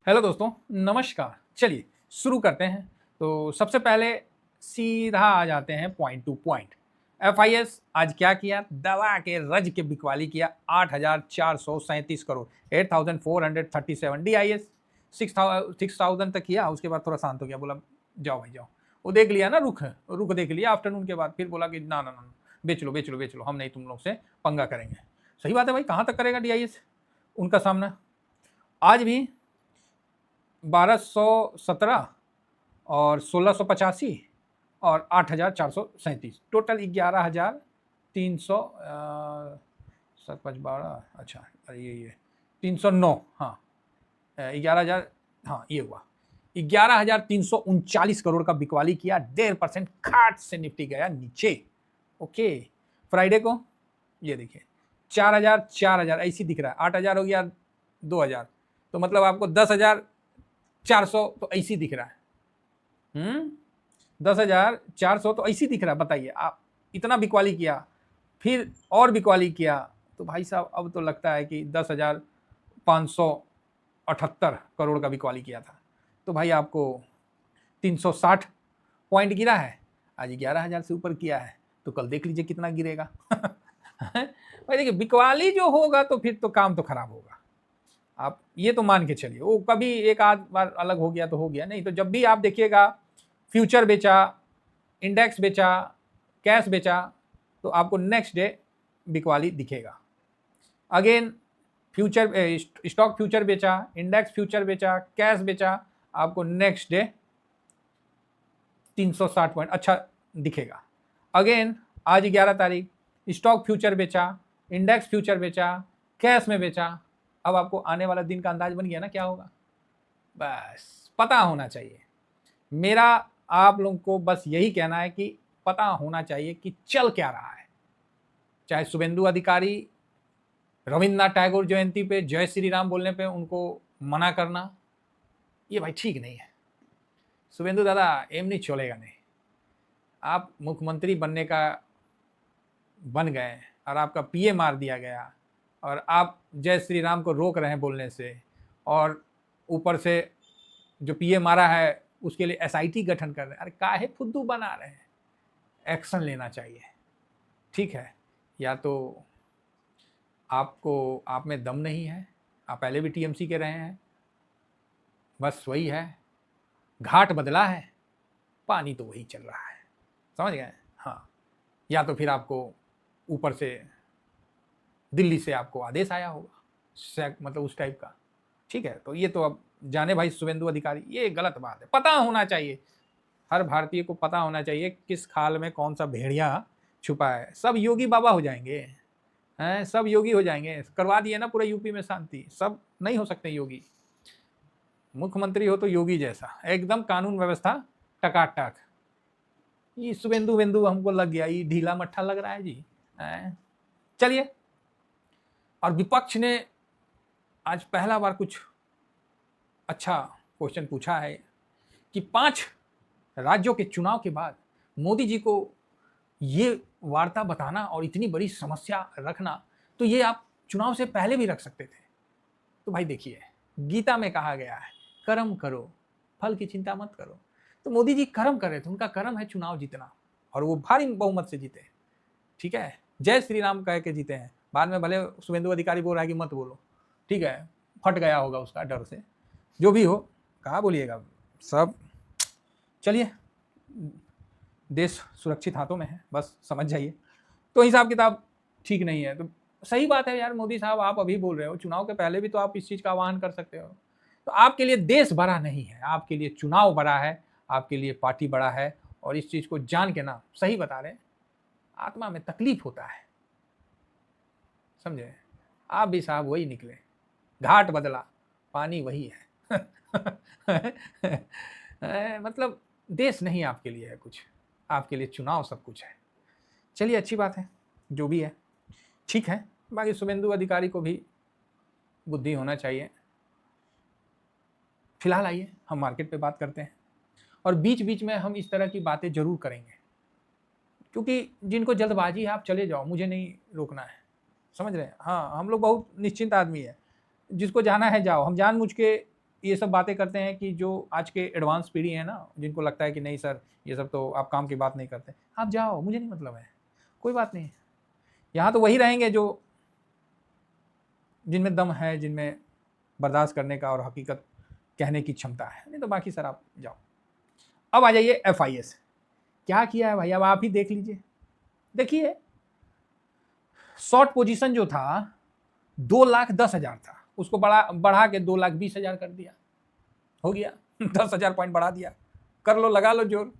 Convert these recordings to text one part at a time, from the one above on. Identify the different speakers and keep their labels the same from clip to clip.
Speaker 1: Hello दोस्तों, नमस्कार। चलिए शुरू करते हैं। तो सबसे पहले सीधा आ जाते हैं पॉइंट टू पॉइंट। एफआईएस आज क्या किया? दबा के रज के बिकवाली किया 8,437 करोड़, 8,437। डीआईएस 6,000 तक किया, उसके बाद थोड़ा शांत हो गया, बोला जाओ भाई जाओ। वो देख लिया ना, रुख रुख देख लिया आफ्टरनून के बाद, फिर बोला कि ना ना ना, बेच लो बेच लो बेच लो, हम नहीं तुम लोग से पंगा करेंगे। सही बात है भाई, कहाँ तक करेगा डीआईएस उनका सामना। आज भी 1217 और 1685 और 8,437, टोटल 11,300, 7 5 12, अच्छा अरे ये 309, हाँ 11,000, हाँ ये हुआ 11,339 करोड़ का बिकवाली किया। 1.5% खाट से निपटी गया नीचे। ओके, फ्राइडे को ये देखिए 4,000 ऐसी दिख रहा है, 8,000 हो गया 2,000, तो मतलब आपको 10,400 तो ऐसी दिख रहा है। 10,400 तो ऐसी दिख रहा है। बताइए आप, इतना बिकवाली किया, फिर और बिकवाली किया, तो भाई साहब अब तो लगता है कि 10,578 करोड़ का बिकवाली किया था, तो भाई आपको 360 पॉइंट गिरा है। आज 11,000 से ऊपर किया है, तो कल देख लीजिए कितना गिरेगा। भाई देखिए, बिकवाली जो होगा तो फिर तो काम तो खराब होगा, आप ये तो मान के चलिए। वो कभी एक आध बार अलग हो गया तो हो गया, नहीं तो जब भी आप देखिएगा फ्यूचर बेचा, इंडेक्स बेचा, कैश बेचा, तो आपको नेक्स्ट डे बिकवाली दिखेगा। अगेन फ्यूचर, स्टॉक फ्यूचर बेचा, इंडेक्स फ्यूचर बेचा, कैश बेचा, आपको नेक्स्ट डे 360 पॉइंट अच्छा दिखेगा। अगेन आज 11 तारीख, स्टॉक फ्यूचर बेचा, इंडेक्स फ्यूचर बेचा, कैश में बेचा, अब आपको आने वाला दिन का अंदाज बन गया ना क्या होगा। बस पता होना चाहिए। मेरा आप लोगों को बस यही कहना है कि पता होना चाहिए कि चल क्या रहा है। चाहे शुभेंदु अधिकारी रविन्द्रनाथ टैगोर जयंती पे जय श्री राम बोलने पे उनको मना करना, ये भाई ठीक नहीं है। शुभेंदु दादा एम नहीं चलेगा नहीं। आप मुख्यमंत्री बनने का बन गए और आपका पीए मार दिया गया, और आप जय श्री राम को रोक रहे हैं बोलने से, और ऊपर से जो पीए मारा है उसके लिए एसआईटी गठन कर रहे हैं। अरे काहे फुद्दू बना रहे हैं? एक्शन लेना चाहिए, ठीक है। या तो आपको, आप में दम नहीं है, आप पहले भी टीएमसी के रहे हैं, बस वही है, घाट बदला है, पानी तो वही चल रहा है, समझ गए। हाँ, या तो फिर आपको ऊपर से दिल्ली से आपको आदेश आया होगा, मतलब उस टाइप का, ठीक है। तो ये तो अब जाने भाई शुभेंदु अधिकारी, ये गलत बात है। पता होना चाहिए, हर भारतीय को पता होना चाहिए किस खाल में कौन सा भेड़िया छुपा है। सब योगी बाबा हो जाएंगे हैं, सब योगी हो जाएंगे। करवा दिए ना पूरे यूपी में शांति, सब नहीं हो सकते योगी। मुख्यमंत्री हो तो योगी जैसा एकदम कानून व्यवस्था टकाटक। ये शुभेंदु वेंदु हमको लग गया, ये ढीला मट्ठा लग रहा है जी। चलिए, और विपक्ष ने आज पहला बार कुछ अच्छा क्वेश्चन पूछा है कि 5 राज्यों के चुनाव के बाद मोदी जी को ये वार्ता बताना और इतनी बड़ी समस्या रखना, तो ये आप चुनाव से पहले भी रख सकते थे। तो भाई देखिए, गीता में कहा गया है कर्म करो, फल की चिंता मत करो। तो मोदी जी कर्म कर रहे थे, उनका कर्म है चुनाव जीतना, और वो भारी बहुमत से जीते, ठीक है। जय श्री राम कह के जीते हैं। बाद में भले शुभेंदु अधिकारी बोल रहा है कि मत बोलो, ठीक है, फट गया होगा उसका डर से, जो भी हो, कहा बोलिएगा सब। चलिए, देश सुरक्षित हाथों में है, बस समझ जाइए। तो हिसाब किताब ठीक नहीं है, तो सही बात है यार मोदी साहब, आप अभी बोल रहे हो, चुनाव के पहले भी तो आप इस चीज़ का आह्वान कर सकते हो। तो आपके लिए देश बड़ा नहीं है, आपके लिए चुनाव बड़ा है, आपके लिए पार्टी बड़ा है, और इस चीज़ को जान के ना, सही बता रहे हैं, आत्मा में तकलीफ होता है, समझे। आप भी साहब वही निकले, घाट बदला, पानी वही है। मतलब देश नहीं आपके लिए है कुछ, आपके लिए चुनाव सब कुछ है। चलिए, अच्छी बात है, जो भी है ठीक है। बाकी शुभेंदु अधिकारी को भी बुद्धि होना चाहिए। फिलहाल आइए हम मार्केट पे बात करते हैं, और बीच बीच में हम इस तरह की बातें जरूर करेंगे, क्योंकि जिनको जल्दबाजी है आप चले जाओ, मुझे नहीं रोकना है, समझ रहे हैं। हाँ, हम लोग बहुत निश्चिंत आदमी है, जिसको जाना है जाओ। हम जानबूझ के ये सब बातें करते हैं कि जो आज के एडवांस पीढ़ी है ना, जिनको लगता है कि नहीं सर ये सब तो आप काम की बात नहीं करते, आप जाओ, मुझे नहीं मतलब है, कोई बात नहीं। यहाँ तो वही रहेंगे जो जिनमें दम है, जिनमें बर्दाश्त करने का और हकीकत कहने की क्षमता है, नहीं तो बाकी सर आप जाओ। अब आ जाइए FIS, क्या किया है भाई, अब आप ही देख लीजिए। देखिए शॉर्ट पोजीशन जो था 2,10,000 था, उसको बढ़ा के 2,20,000 कर दिया, हो गया 10,000 पॉइंट बढ़ा दिया, कर लो, लगा लो जोर,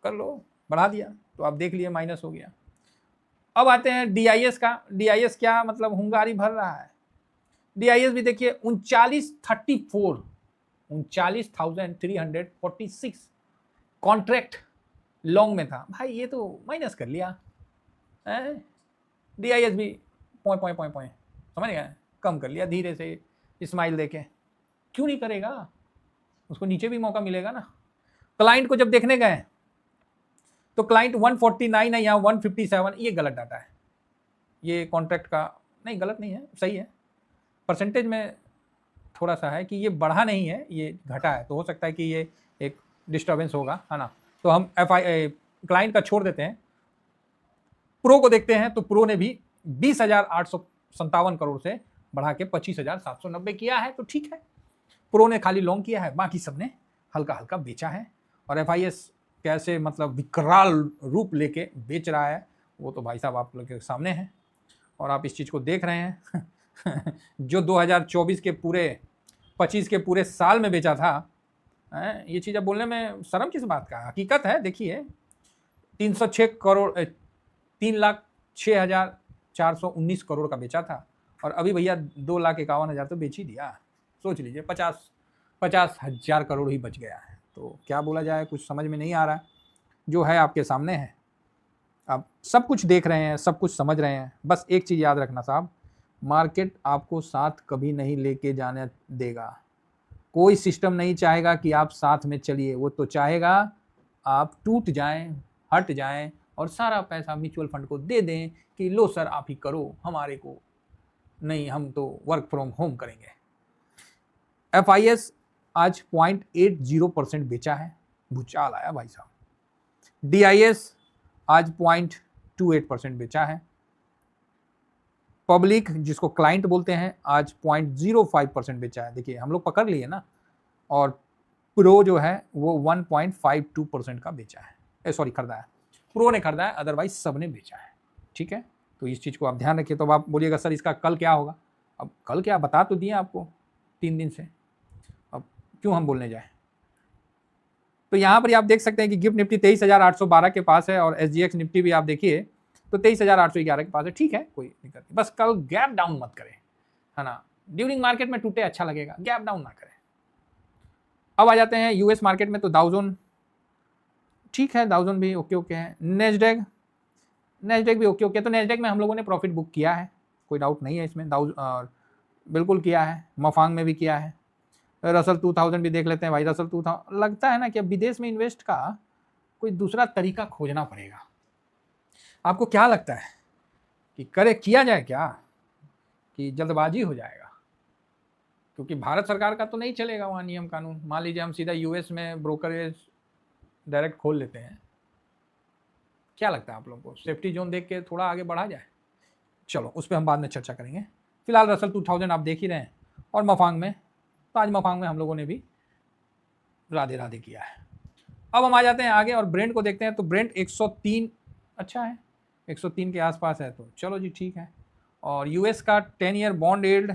Speaker 1: कर लो, बढ़ा दिया, तो आप देख लिए माइनस हो गया। अब आते हैं DIS का। DIS क्या मतलब हुंगारी भर रहा है। DIS भी देखिए 39,346 कॉन्ट्रैक्ट लॉन्ग में था भाई, ये तो माइनस कर लिया है। DIS भी पॉइंट समझ गए, कम कर लिया धीरे से, स्माइल देके। क्यों नहीं करेगा, उसको नीचे भी मौका मिलेगा ना। क्लाइंट को जब देखने गए तो क्लाइंट 149 है, यहाँ 157, ये गलत डाटा है, ये कॉन्ट्रैक्ट का नहीं, गलत नहीं है, सही है। परसेंटेज में थोड़ा सा है कि ये बढ़ा नहीं है, ये घटा है, तो हो सकता है कि ये एक डिस्टर्बेंस होगा, है ना। तो हम क्लाइंट का छोड़ देते हैं, प्रो को देखते हैं। तो प्रो ने भी 20,857 करोड़ से बढ़ा के 25,790 किया है, तो ठीक है, प्रो ने खाली लॉन्ग किया है, बाकी सबने हल्का हल्का बेचा है। और FIS कैसे मतलब विकराल रूप लेके बेच रहा है, वो तो भाई साहब आप लोग के सामने है, और आप इस चीज़ को देख रहे हैं। जो 2024 के पूरे 25 के पूरे साल में बेचा था, ये चीज़ अब बोलने में शर्म किस बात का, हकीकत है। देखिए 306 करोड़ 3,06,419 करोड़ का बेचा था, और अभी भैया 2,51,000 तो बेच ही दिया। सोच लीजिए 50,000 करोड़ ही बच गया है। तो क्या बोला जाए, कुछ समझ में नहीं आ रहा है। जो है आपके सामने है, आप सब कुछ देख रहे हैं, सब कुछ समझ रहे हैं। बस एक चीज़ याद रखना साहब, मार्केट आपको साथ कभी नहीं लेके जाने देगा। कोई सिस्टम नहीं चाहेगा कि आप साथ में चलिए, वो तो चाहेगा आप टूट जाएं, हट जाएं और सारा पैसा म्यूचुअल फंड को दे दें कि लो सर आप ही करो, हमारे को नहीं, हम तो वर्क फ्रॉम होम करेंगे। FIS आज 0.80% बेचा है, भूचाल आया भाई साहब। DIS आज 0.28% बेचा है। पब्लिक जिसको क्लाइंट बोलते हैं आज 0.05% बेचा है। देखिए हम लोग पकड़ लिए ना, और प्रो जो है वो 1.52% का बेचा है, सॉरी खरीदा है, प्रो ने खरीदा है, अदरवाइज सब ने बेचा है। ठीक है, तो इस चीज़ को आप ध्यान रखिए। तो आप बोलिएगा सर इसका कल क्या होगा, अब कल क्या बता तो दिए आपको 3 दिन से, अब क्यों हम बोलने जाए। तो यहाँ पर आप देख सकते हैं कि गिफ्ट निफ्टी 23,812 के पास है, और SGX निफ्टी भी आप देखिए तो 23,811 के पास है। ठीक है, कोई दिक्कत नहीं, बस कल गैप डाउन मत करें, है ना। ड्यूरिंग मार्केट में टूटे अच्छा लगेगा, गैप डाउन ना करें। अब आ जाते हैं US मार्केट में। तो डाउजोन ठीक है, डाउजोन भी ओके है। नेस्डैक भी ओके। तो नेस्डैक में हम लोगों ने प्रॉफिट बुक किया है, कोई डाउट नहीं है इसमें, बिल्कुल किया है। मफांग में भी किया है। रसल 2000 भी देख लेते हैं भाई। रसल 2000 लगता है ना कि अब विदेश में इन्वेस्ट का कोई दूसरा तरीका खोजना पड़ेगा। आपको क्या लगता है कि किया जाए क्या, कि जल्दबाजी हो जाएगा? क्योंकि भारत सरकार का तो नहीं चलेगा वहाँ नियम कानून। मान लीजिए हम सीधा US में ब्रोकरेज डायरेक्ट खोल लेते हैं, क्या लगता है आप लोगों को, सेफ्टी जोन देख के थोड़ा आगे बढ़ा जाए? चलो उस पर हम बाद में चर्चा करेंगे। फिलहाल रसल 2000 आप देख ही रहे हैं, और मफांग में, तो आज मफांग में हम लोगों ने भी राधे राधे किया है। अब हम आ जाते हैं आगे और ब्रेंट को देखते हैं। तो ब्रेंट 103 अच्छा है, 103 के आसपास है, तो चलो जी ठीक है। और US का 10 ईयर बॉन्ड यील्ड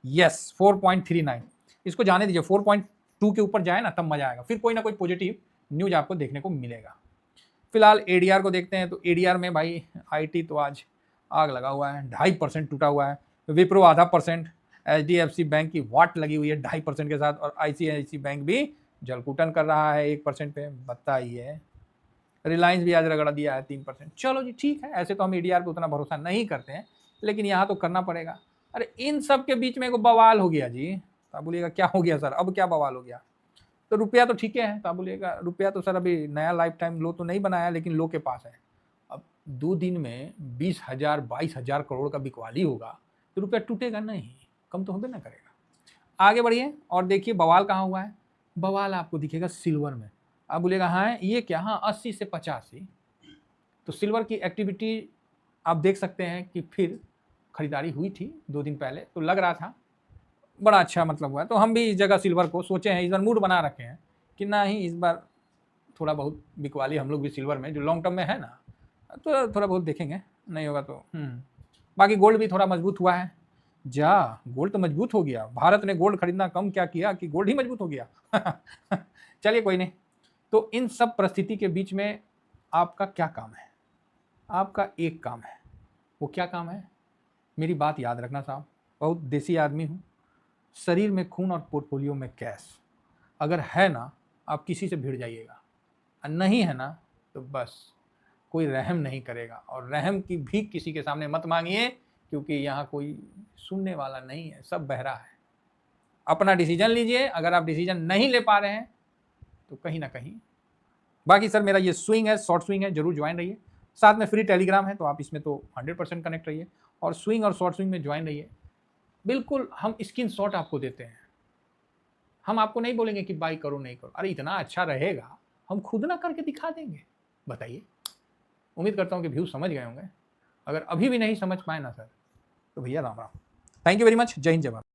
Speaker 1: यस 4.39, इसको जाने दीजिए, 4.2 के ऊपर जाए ना तब मजा आएगा, फिर कोई ना कोई पॉजिटिव न्यूज आपको देखने को मिलेगा। फिलहाल ADR को देखते हैं। तो ADR में भाई IT तो आज आग लगा हुआ है, 2.5% टूटा हुआ है। विप्रो 0.5%, HDFC बैंक की वाट लगी हुई है 2.5% के साथ, और ICICI बैंक भी जलकुटन कर रहा है 1% पे, बताइए। रिलायंस भी आज रगड़ा दिया है 3%। चलो जी ठीक है, ऐसे तो हम ADR पे उतना भरोसा नहीं करते हैं, लेकिन यहाँ तो करना पड़ेगा। अरे इन सब के बीच में एक बवाल हो गया जी। तो आप बोलिएगा क्या हो गया सर, अब क्या बवाल हो गया? तो रुपया तो ठीक है, तो आप बोलिएगा रुपया तो सर अभी नया लाइफ टाइम लो तो नहीं बनाया, लेकिन लो के पास है। अब 2 दिन में 20,000 22,000 करोड़ का बिकवाली होगा, तो रुपया टूटेगा नहीं, कम तो होबे ना करेगा। आगे बढ़िए और देखिए बवाल कहाँ हुआ है। बवाल आपको दिखेगा सिल्वर में। आप बोलेगा हाँ ये क्या, हाँ 80 से 85। तो सिल्वर की एक्टिविटी आप देख सकते हैं कि फिर खरीदारी हुई थी 2 दिन पहले, तो लग रहा था बड़ा अच्छा मतलब हुआ है। तो हम भी इस जगह सिल्वर को सोचे हैं, इस बार मूड बना रखे हैं कि ना ही इस बार थोड़ा बहुत बिकवाली हम लोग भी सिल्वर में, जो लॉन्ग टर्म में है ना, तो थोड़ा बहुत देखेंगे, नहीं होगा तो बाकी गोल्ड भी थोड़ा मजबूत हुआ है। गोल्ड तो मजबूत हो गया, भारत ने गोल्ड खरीदना कम क्या किया कि गोल्ड ही मजबूत हो गया। चलिए कोई नहीं। तो इन सब परिस्थिति के बीच में आपका क्या काम है? आपका एक काम है। वो क्या काम है? मेरी बात याद रखना साहब, बहुत देसी आदमी हूँ। शरीर में खून और पोर्टफोलियो में कैश अगर है ना, आप किसी से भिड़ जाइएगा, और नहीं है ना तो बस कोई रहम नहीं करेगा। और रहम की भी किसी के सामने मत मांगिए, क्योंकि यहाँ कोई सुनने वाला नहीं है, सब बहरा है। अपना डिसीजन लीजिए। अगर आप डिसीजन नहीं ले पा रहे हैं तो कहीं ना कहीं, बाकी सर मेरा ये स्विंग है, शॉर्ट स्विंग है, जरूर ज्वाइन रहिए। साथ में फ्री टेलीग्राम है, तो आप इसमें तो 100% कनेक्ट रहिए और स्विंग और शॉर्ट स्विंग में ज्वाइन रहिए। बिल्कुल हम स्क्रीन शॉट आपको देते हैं, हम आपको नहीं बोलेंगे कि बाई करो नहीं करो, अरे इतना अच्छा रहेगा हम खुद ना करके दिखा देंगे। बताइए। उम्मीद करता हूँ कि व्यू समझ गए होंगे। अगर अभी भी नहीं समझ पाए ना सर, तो भैया Ram Ram. Thank you very much. जय हिंद जय भारत।